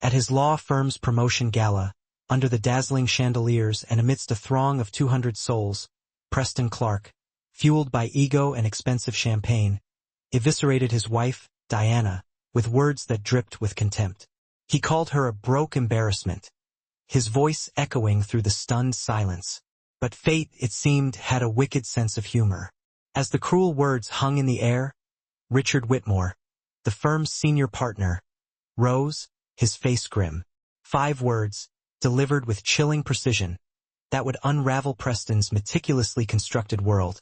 At his law firm's promotion gala, under the dazzling chandeliers and amidst a throng of 200 souls, Preston Clark, fueled by ego and expensive champagne, eviscerated his wife, Diana, with words that dripped with contempt. He called her a broke embarrassment, his voice echoing through the stunned silence. But fate, it seemed, had a wicked sense of humor. As the cruel words hung in the air, Richard Whitmore, the firm's senior partner, rose, his face grim. 5 words, delivered with chilling precision, that would unravel Preston's meticulously constructed world.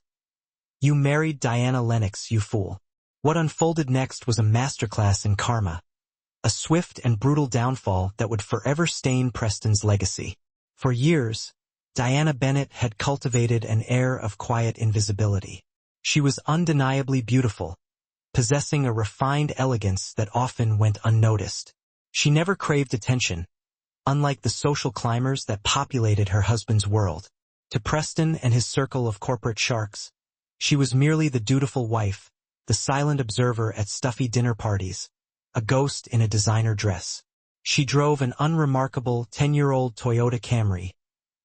"You married Diana Lennox, you fool." What unfolded next was a masterclass in karma, a swift and brutal downfall that would forever stain Preston's legacy. For years, Diana Bennett had cultivated an air of quiet invisibility. She was undeniably beautiful, possessing a refined elegance that often went unnoticed. She never craved attention, unlike the social climbers that populated her husband's world. To Preston and his circle of corporate sharks, she was merely the dutiful wife, the silent observer at stuffy dinner parties, a ghost in a designer dress. She drove an unremarkable 10-year-old Toyota Camry,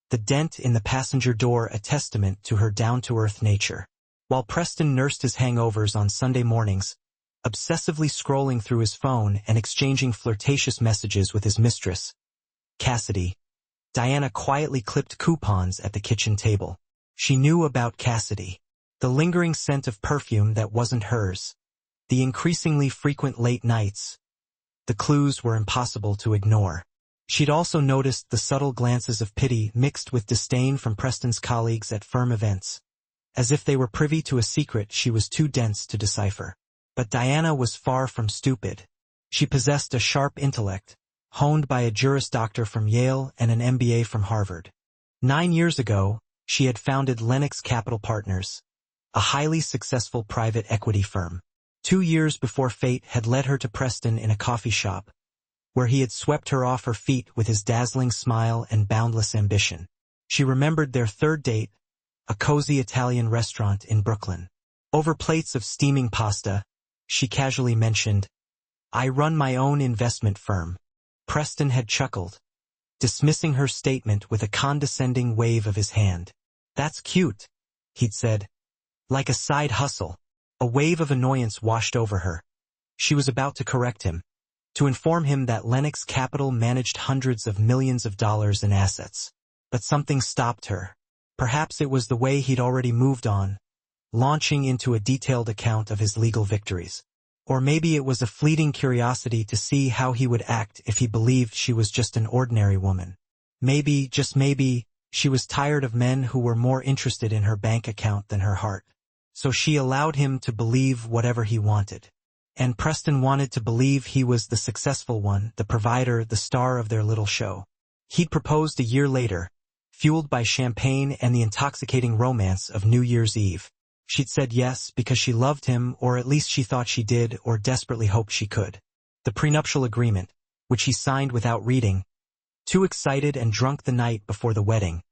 the dent in the passenger door a testament to her down-to-earth nature. While Preston nursed his hangovers on Sunday mornings, obsessively scrolling through his phone and exchanging flirtatious messages with his mistress, Cassidy, Diana quietly clipped coupons at the kitchen table. She knew about Cassidy. The lingering scent of perfume that wasn't hers, the increasingly frequent late nights. The clues were impossible to ignore. She'd also noticed the subtle glances of pity mixed with disdain from Preston's colleagues at firm events, as if they were privy to a secret she was too dense to decipher. But Diana was far from stupid. She possessed a sharp intellect, honed by a Juris Doctor from Yale and an MBA from Harvard. 9 years ago, she had founded Lennox Capital Partners, a highly successful private equity firm. 2 years before fate had led her to Preston in a coffee shop, where he had swept her off her feet with his dazzling smile and boundless ambition. She remembered their third date, a cozy Italian restaurant in Brooklyn. Over plates of steaming pasta, she casually mentioned, "I run my own investment firm." Preston had chuckled, dismissing her statement with a condescending wave of his hand. "That's cute," he'd said. Like a side hustle. A wave of annoyance washed over her. She was about to correct him, to inform him that Lennox Capital managed hundreds of millions of dollars in assets. But something stopped her. Perhaps it was the way he'd already moved on, launching into a detailed account of his legal victories. Or maybe it was a fleeting curiosity to see how he would act if he believed she was just an ordinary woman. Maybe, just maybe, she was tired of men who were more interested in her bank account than her heart. So she allowed him to believe whatever he wanted. And Preston wanted to believe he was the successful one, the provider, the star of their little show. He'd proposed a year later, fueled by champagne and the intoxicating romance of New Year's Eve. She'd said yes because she loved him, or at least she thought she did, or desperately hoped she could. The prenuptial agreement, which he signed without reading, too excited and drunk the night before the wedding,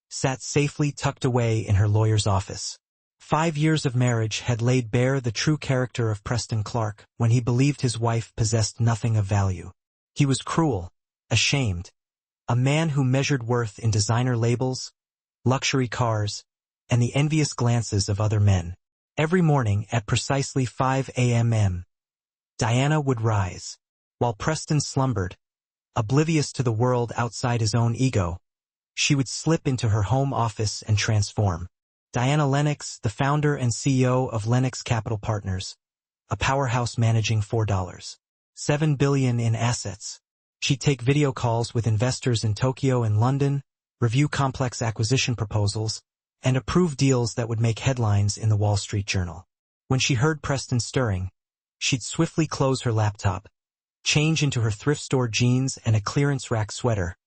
sat safely tucked away in her lawyer's office. 5 years of marriage had laid bare the true character of Preston Clark when he believed his wife possessed nothing of value. He was cruel, ashamed, a man who measured worth in designer labels, luxury cars, and the envious glances of other men. Every morning at precisely 5 a.m., Diana would rise, while Preston slumbered, oblivious to the world outside his own ego. She would slip into her home office and transform. Diana Lennox, the founder and CEO of Lennox Capital Partners, a powerhouse managing $4.7 billion in assets. She'd take video calls with investors in Tokyo and London, review complex acquisition proposals, and approve deals that would make headlines in the Wall Street Journal. When she heard Preston stirring, she'd swiftly close her laptop, change into her thrift store jeans and a clearance rack sweater,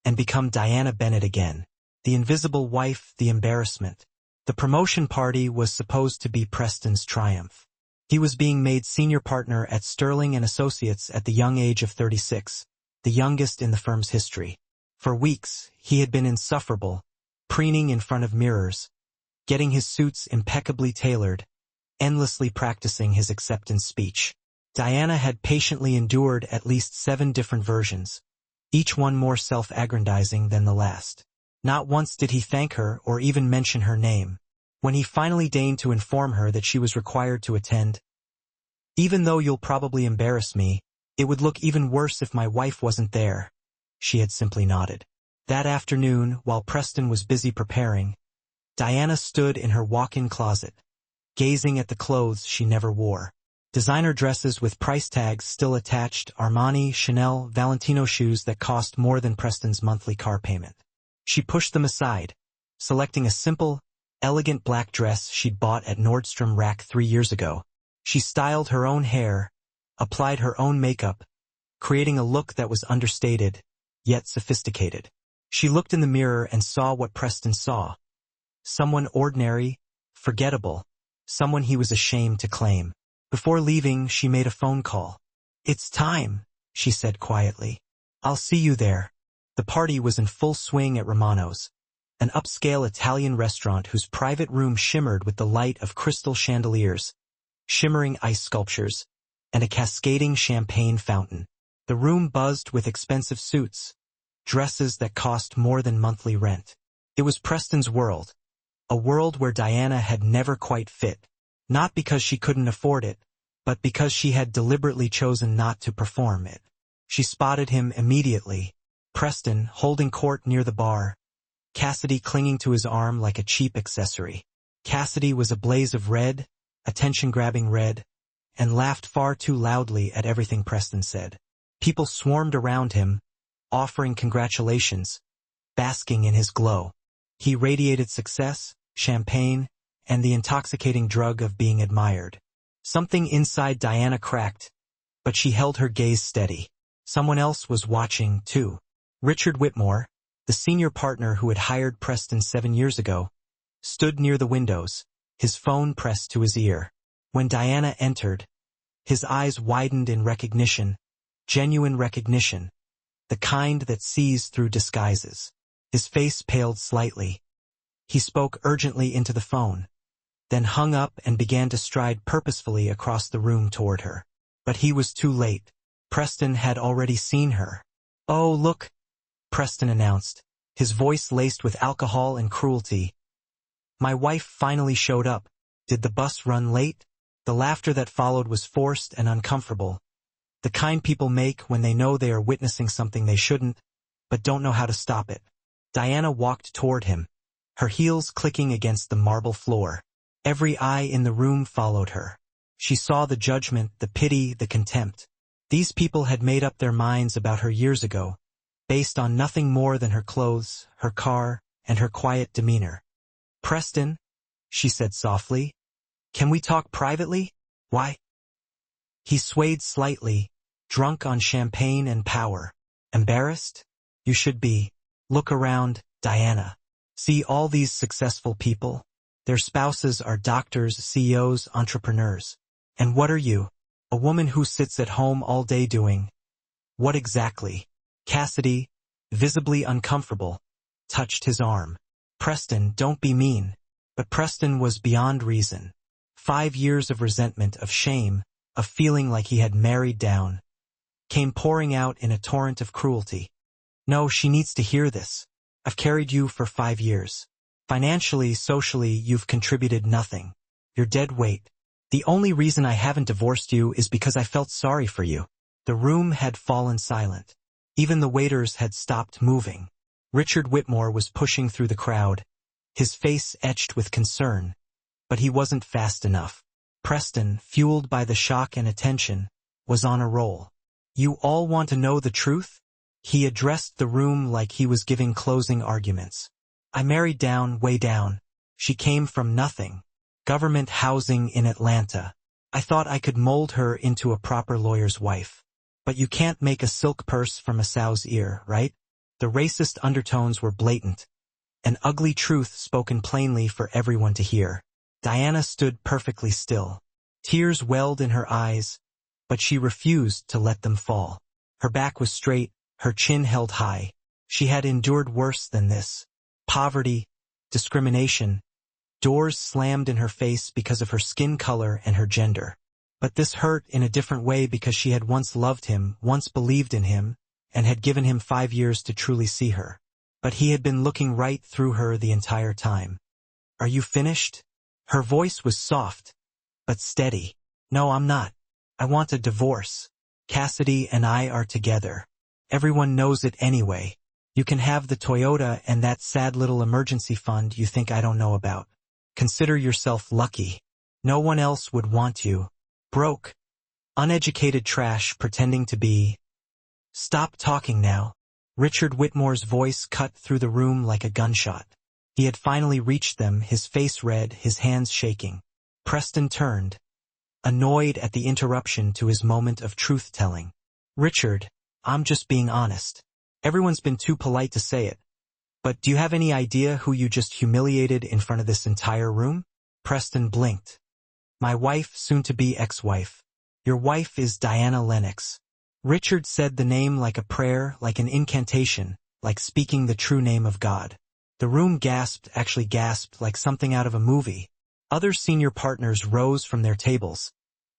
and become Diana Bennett again, the invisible wife, the embarrassment. The promotion party was supposed to be Preston's triumph. He was being made senior partner at Sterling & Associates at the young age of 36, the youngest in the firm's history. For weeks, he had been insufferable, preening in front of mirrors, getting his suits impeccably tailored, endlessly practicing his acceptance speech. Diana had patiently endured at least 7 different versions, each one more self-aggrandizing than the last. Not once did he thank her or even mention her name. When he finally deigned to inform her that she was required to attend, "Even though you'll probably embarrass me, it would look even worse if my wife wasn't there," she had simply nodded. That afternoon, while Preston was busy preparing, Diana stood in her walk-in closet, gazing at the clothes she never wore. Designer dresses with price tags still attached, Armani, Chanel, Valentino shoes that cost more than Preston's monthly car payment. She pushed them aside, selecting a simple, elegant black dress she'd bought at Nordstrom Rack 3 years ago. She styled her own hair, applied her own makeup, creating a look that was understated, yet sophisticated. She looked in the mirror and saw what Preston saw. Someone ordinary, forgettable, someone he was ashamed to claim. Before leaving, she made a phone call. "It's time," she said quietly. "I'll see you there." The party was in full swing at Romano's, an upscale Italian restaurant whose private room shimmered with the light of crystal chandeliers, shimmering ice sculptures, and a cascading champagne fountain. The room buzzed with expensive suits, dresses that cost more than monthly rent. It was Preston's world, a world where Diana had never quite fit, not because she couldn't afford it, but because she had deliberately chosen not to perform it. She spotted him immediately, Preston holding court near the bar, Cassidy clinging to his arm like a cheap accessory. Cassidy was a blaze of red, attention-grabbing red, and laughed far too loudly at everything Preston said. People swarmed around him, offering congratulations, basking in his glow. He radiated success, champagne, and the intoxicating drug of being admired. Something inside Diana cracked, but she held her gaze steady. Someone else was watching, too. Richard Whitmore, the senior partner who had hired Preston 7 years ago, stood near the windows, his phone pressed to his ear. When Diana entered, his eyes widened in recognition, genuine recognition, the kind that sees through disguises. His face paled slightly. He spoke urgently into the phone, then hung up and began to stride purposefully across the room toward her. But he was too late. Preston had already seen her. "Oh, look," Preston announced, his voice laced with alcohol and cruelty. "My wife finally showed up. Did the bus run late?" The laughter that followed was forced and uncomfortable, the kind people make when they know they are witnessing something they shouldn't, but don't know how to stop it. Diana walked toward him, her heels clicking against the marble floor. Every eye in the room followed her. She saw the judgment, the pity, the contempt. These people had made up their minds about her years ago, based on nothing more than her clothes, her car, and her quiet demeanor. "Preston," she said softly, "can we talk privately?" "Why?" He swayed slightly, drunk on champagne and power. "Embarrassed? You should be. Look around, Diana. See all these successful people? Their spouses are doctors, CEOs, entrepreneurs. And what are you? A woman who sits at home all day doing what exactly?" Cassidy, visibly uncomfortable, touched his arm. "Preston, don't be mean." But Preston was beyond reason. 5 years of resentment, of shame, of feeling like he had married down, came pouring out in a torrent of cruelty. "No, she needs to hear this. I've carried you for 5 years. Financially, socially, you've contributed nothing. You're dead weight. The only reason I haven't divorced you is because I felt sorry for you." The room had fallen silent. Even the waiters had stopped moving. Richard Whitmore was pushing through the crowd, his face etched with concern, but he wasn't fast enough. Preston, fueled by the shock and attention, was on a roll. "You all want to know the truth?" He addressed the room like he was giving closing arguments. "I married down, way down. She came from nothing. Government housing in Atlanta. I thought I could mold her into a proper lawyer's wife. But you can't make a silk purse from a sow's ear, right?" The racist undertones were blatant, an ugly truth spoken plainly for everyone to hear. Diana stood perfectly still. Tears welled in her eyes, but she refused to let them fall. Her back was straight, her chin held high. She had endured worse than this. Poverty, discrimination, doors slammed in her face because of her skin color and her gender. But this hurt in a different way because she had once loved him, once believed in him, and had given him 5 years to truly see her. But he had been looking right through her the entire time. "Are you finished?" Her voice was soft, but steady. "No, I'm not. I want a divorce. Cassidy and I are together. Everyone knows it anyway. You can have the Toyota and that sad little emergency fund you think I don't know about. Consider yourself lucky. No one else would want you. Broke. Uneducated trash pretending to be—" "Stop talking now." Richard Whitmore's voice cut through the room like a gunshot. He had finally reached them, his face red, his hands shaking. Preston turned, annoyed at the interruption to his moment of truth-telling. "Richard, I'm just being honest. Everyone's been too polite to say it. But do you have any idea who you just humiliated in front of this entire room?" Preston blinked. "My wife, soon-to-be ex-wife. Your wife is Diana Lennox." Richard said the name like a prayer, like an incantation, like speaking the true name of God. The room gasped, actually gasped, like something out of a movie. Other senior partners rose from their tables,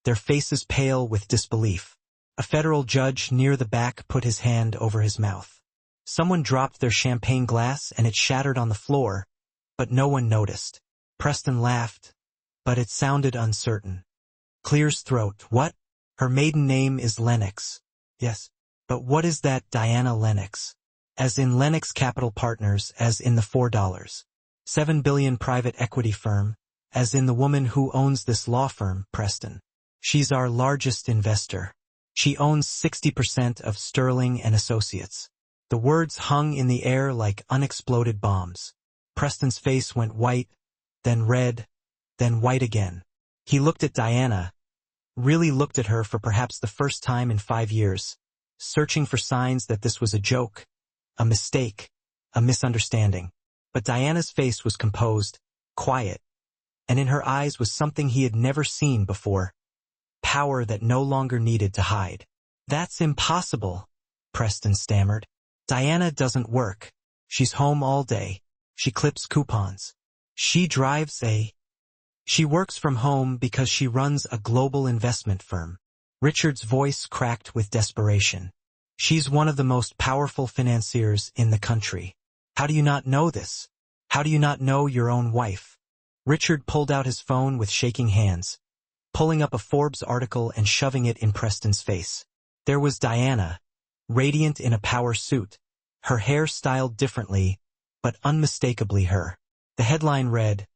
their faces pale with disbelief. A federal judge near the back put his hand over his mouth. Someone dropped their champagne glass and it shattered on the floor, but no one noticed. Preston laughed, but it sounded uncertain. Clears throat. "What? Her maiden name is Lennox." "Yes. But what is that Diana Lennox?" "As in Lennox Capital Partners, as in the $4.7 billion private equity firm, as in the woman who owns this law firm, Preston. She's our largest investor. She owns 60% of Sterling and Associates." The words hung in the air like unexploded bombs. Preston's face went white, then red, then white again. He looked at Diana, really looked at her for perhaps the first time in 5 years, searching for signs that this was a joke, a mistake, a misunderstanding. But Diana's face was composed, quiet, and in her eyes was something he had never seen before. Power that no longer needed to hide. "That's impossible," Preston stammered. "Diana doesn't work. She's home all day. She clips coupons. She drives a... She works from home because she runs a global investment firm." Richard's voice cracked with desperation. "She's one of the most powerful financiers in the country. How do you not know this? How do you not know your own wife?" Richard pulled out his phone with shaking hands, pulling up a Forbes article and shoving it in Preston's face. There was Diana, radiant in a power suit, her hair styled differently, but unmistakably her. The headline read,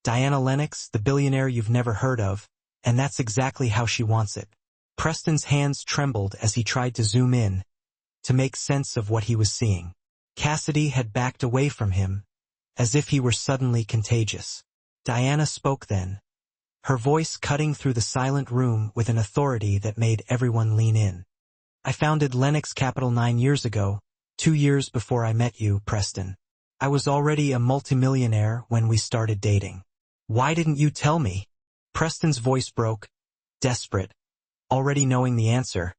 "Diana Lennox, the billionaire you've never heard of, and that's exactly how she wants it." Preston's hands trembled as he tried to zoom in, to make sense of what he was seeing. Cassidy had backed away from him, as if he were suddenly contagious. Diana spoke then, her voice cutting through the silent room with an authority that made everyone lean in. "I founded Lennox Capital 9 years ago, 2 years before I met you, Preston. I was already a multimillionaire when we started dating. Why didn't you tell me?" Preston's voice broke, desperate, already knowing the answer,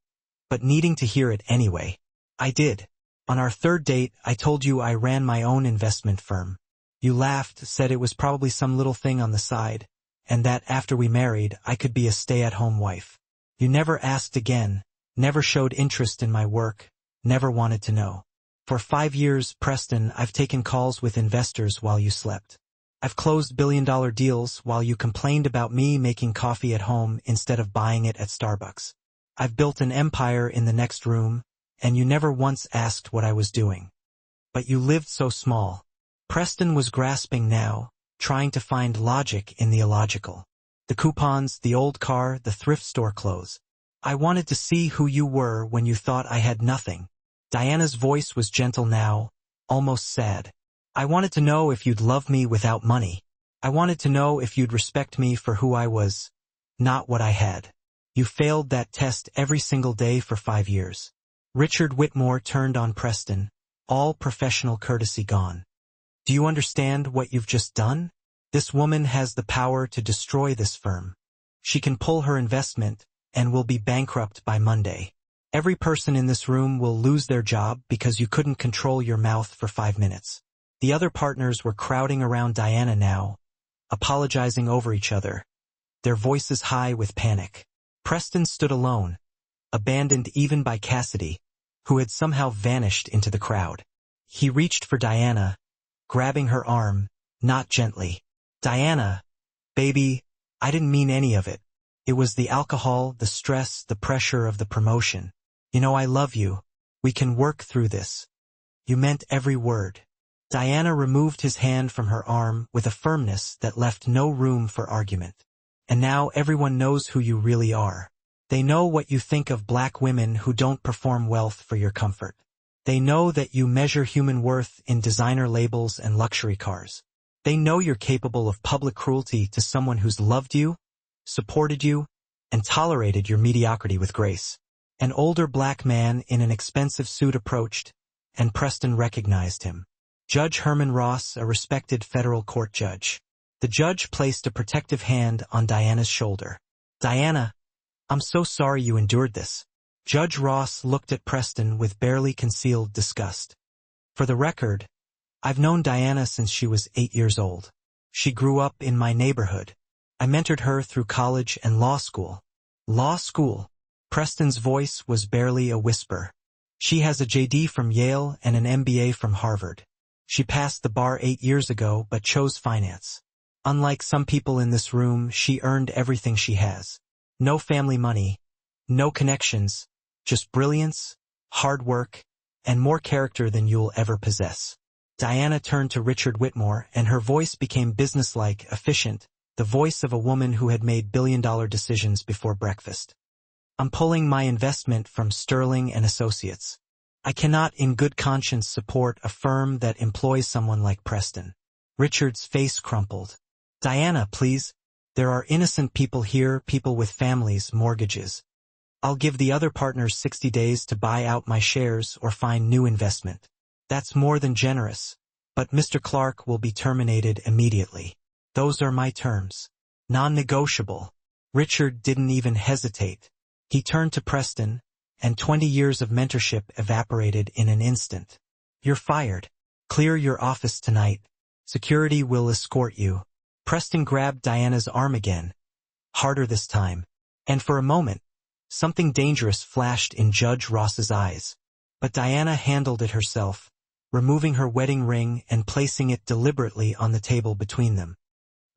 but needing to hear it anyway. "I did. On our 3rd date, I told you I ran my own investment firm. You laughed, said it was probably some little thing on the side, and that after we married, I could be a stay-at-home wife. You never asked again, never showed interest in my work, never wanted to know. For 5 years, Preston, I've taken calls with investors while you slept. I've closed billion-dollar deals while you complained about me making coffee at home instead of buying it at Starbucks. I've built an empire in the next room, and you never once asked what I was doing. But you lived so small." Preston was grasping now, trying to find logic in the illogical. The coupons, the old car, the thrift store clothes. "I wanted to see who you were when you thought I had nothing." Diana's voice was gentle now, almost sad. "I wanted to know if you'd love me without money. I wanted to know if you'd respect me for who I was, not what I had. You failed that test every single day for 5 years." Richard Whitmore turned on Preston, all professional courtesy gone. "Do you understand what you've just done? This woman has the power to destroy this firm. She can pull her investment and will be bankrupt by Monday. Every person in this room will lose their job because you couldn't control your mouth for 5 minutes." The other partners were crowding around Diana now, apologizing over each other, their voices high with panic. Preston stood alone, abandoned even by Cassidy, who had somehow vanished into the crowd. He reached for Diana, grabbing her arm, not gently. "Diana, baby, I didn't mean any of it. It was the alcohol, the stress, the pressure of the promotion. You know I love you. We can work through this." "You meant every word." Diana removed his hand from her arm with a firmness that left no room for argument. "And now everyone knows who you really are. They know what you think of black women who don't perform wealth for your comfort. They know that you measure human worth in designer labels and luxury cars. They know you're capable of public cruelty to someone who's loved you, supported you, and tolerated your mediocrity with grace." An older black man in an expensive suit approached, and Preston recognized him. Judge Herman Ross, a respected federal court judge. The judge placed a protective hand on Diana's shoulder. "Diana, I'm so sorry you endured this." Judge Ross looked at Preston with barely concealed disgust. "For the record, I've known Diana since she was 8 years old. She grew up in my neighborhood. I mentored her through college and law school." "Law school?" Preston's voice was barely a whisper. "She has a JD from Yale and an MBA from Harvard. She passed the bar 8 years ago but chose finance. Unlike some people in this room, she earned everything she has. No family money, no connections, just brilliance, hard work, and more character than you'll ever possess." Diana turned to Richard Whitmore, and her voice became businesslike, efficient, the voice of a woman who had made billion-dollar decisions before breakfast. "I'm pulling my investment from Sterling and Associates. I cannot in good conscience support a firm that employs someone like Preston." Richard's face crumpled. "Diana, please. There are innocent people here, people with families, mortgages. I'll give the other partners 60 days to buy out my shares or find new investment. That's more than generous. But Mr. Clark will be terminated immediately. Those are my terms. Non-negotiable." Richard didn't even hesitate. He turned to Preston, and 20 years of mentorship evaporated in an instant. "You're fired. Clear your office tonight. Security will escort you." Preston grabbed Diana's arm again, harder this time, and for a moment, something dangerous flashed in Judge Ross's eyes. But Diana handled it herself, removing her wedding ring and placing it deliberately on the table between them.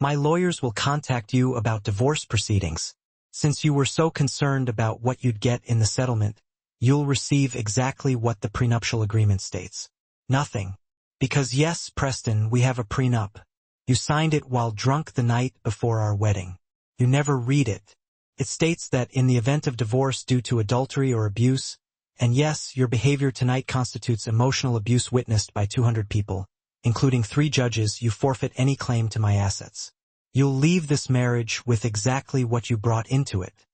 "My lawyers will contact you about divorce proceedings. Since you were so concerned about what you'd get in the settlement, you'll receive exactly what the prenuptial agreement states. Nothing. Because yes, Preston, we have a prenup. You signed it while drunk the night before our wedding. You never read it. It states that in the event of divorce due to adultery or abuse, and yes, your behavior tonight constitutes emotional abuse witnessed by 200 people, including 3 judges, you forfeit any claim to my assets. You'll leave this marriage with exactly what you brought into it.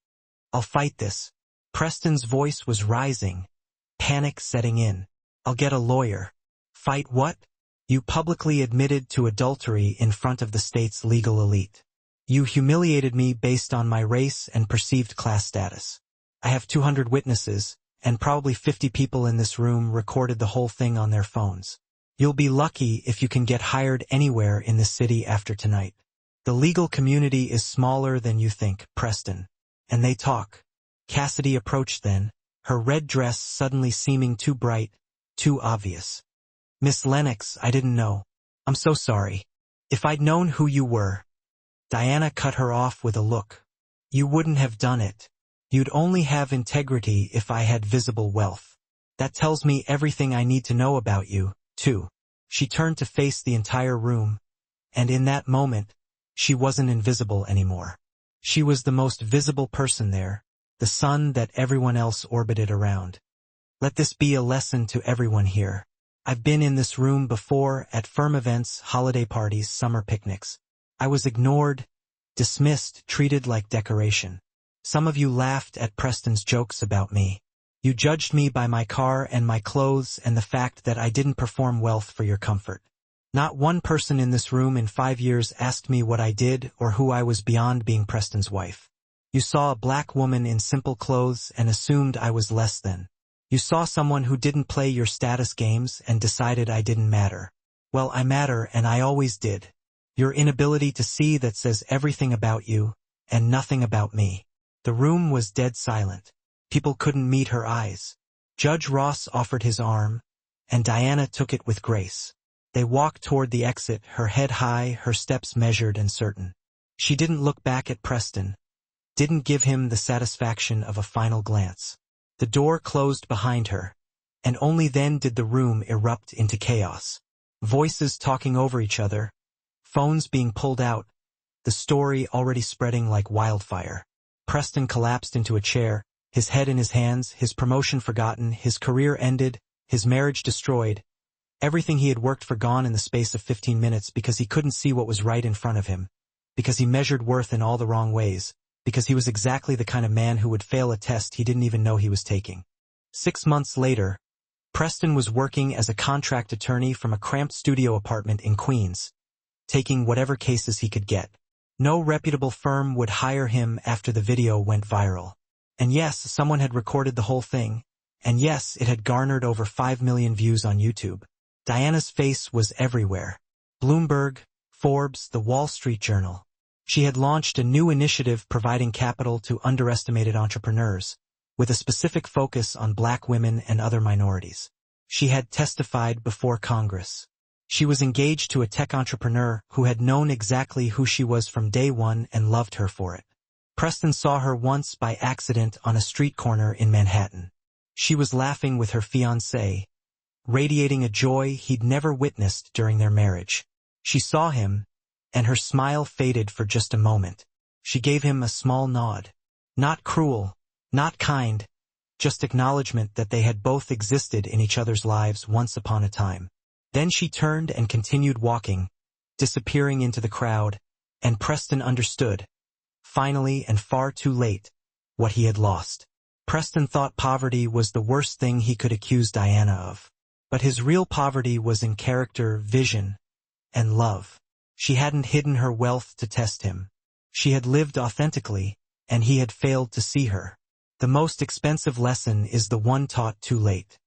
I'll fight this." Preston's voice was rising, panic setting in. "I'll get a lawyer." "Fight what? You publicly admitted to adultery in front of the state's legal elite. You humiliated me based on my race and perceived class status. I have 200 witnesses, and probably 50 people in this room recorded the whole thing on their phones. You'll be lucky if you can get hired anywhere in the city after tonight. The legal community is smaller than you think, Preston. And they talk." Cassidy approached then, her red dress suddenly seeming too bright, too obvious. "Miss Lennox, I didn't know. I'm so sorry. If I'd known who you were." Diana cut her off with a look. "You wouldn't have done it. You'd only have integrity if I had visible wealth. That tells me everything I need to know about you, too." She turned to face the entire room, and in that moment, she wasn't invisible anymore. She was the most visible person there, the sun that everyone else orbited around. Let this be a lesson to everyone here. I've been in this room before at firm events, holiday parties, summer picnics. I was ignored, dismissed, treated like decoration. Some of you laughed at Preston's jokes about me. You judged me by my car and my clothes and the fact that I didn't perform wealth for your comfort. Not one person in this room in 5 years asked me what I did or who I was beyond being Preston's wife. You saw a black woman in simple clothes and assumed I was less than. You saw someone who didn't play your status games and decided I didn't matter. Well, I matter, and I always did. Your inability to see that says everything about you, and nothing about me. The room was dead silent. People couldn't meet her eyes. Judge Ross offered his arm, and Diana took it with grace. They walked toward the exit, her head high, her steps measured and certain. She didn't look back at Preston, didn't give him the satisfaction of a final glance. The door closed behind her, and only then did the room erupt into chaos. Voices talking over each other, phones being pulled out, the story already spreading like wildfire. Preston collapsed into a chair, his head in his hands, his promotion forgotten, his career ended, his marriage destroyed, everything he had worked for gone in the space of 15 minutes because he couldn't see what was right in front of him, because he measured worth in all the wrong ways, because he was exactly the kind of man who would fail a test he didn't even know he was taking. 6 months later, Preston was working as a contract attorney from a cramped studio apartment in Queens, taking whatever cases he could get. No reputable firm would hire him after the video went viral. And yes, someone had recorded the whole thing, and yes, it had garnered over 5 million views on YouTube. Diana's face was everywhere. Bloomberg, Forbes, the Wall Street Journal. She had launched a new initiative providing capital to underestimated entrepreneurs, with a specific focus on Black women and other minorities. She had testified before Congress. She was engaged to a tech entrepreneur who had known exactly who she was from day one and loved her for it. Preston saw her once by accident on a street corner in Manhattan. She was laughing with her fiancé, radiating a joy he'd never witnessed during their marriage. She saw him, and her smile faded for just a moment. She gave him a small nod. Not cruel, not kind, just acknowledgement that they had both existed in each other's lives once upon a time. Then she turned and continued walking, disappearing into the crowd, and Preston understood, finally and far too late, what he had lost. Preston thought poverty was the worst thing he could accuse Diana of. But his real poverty was in character, vision, and love. She hadn't hidden her wealth to test him. She had lived authentically, and he had failed to see her. The most expensive lesson is the one taught too late.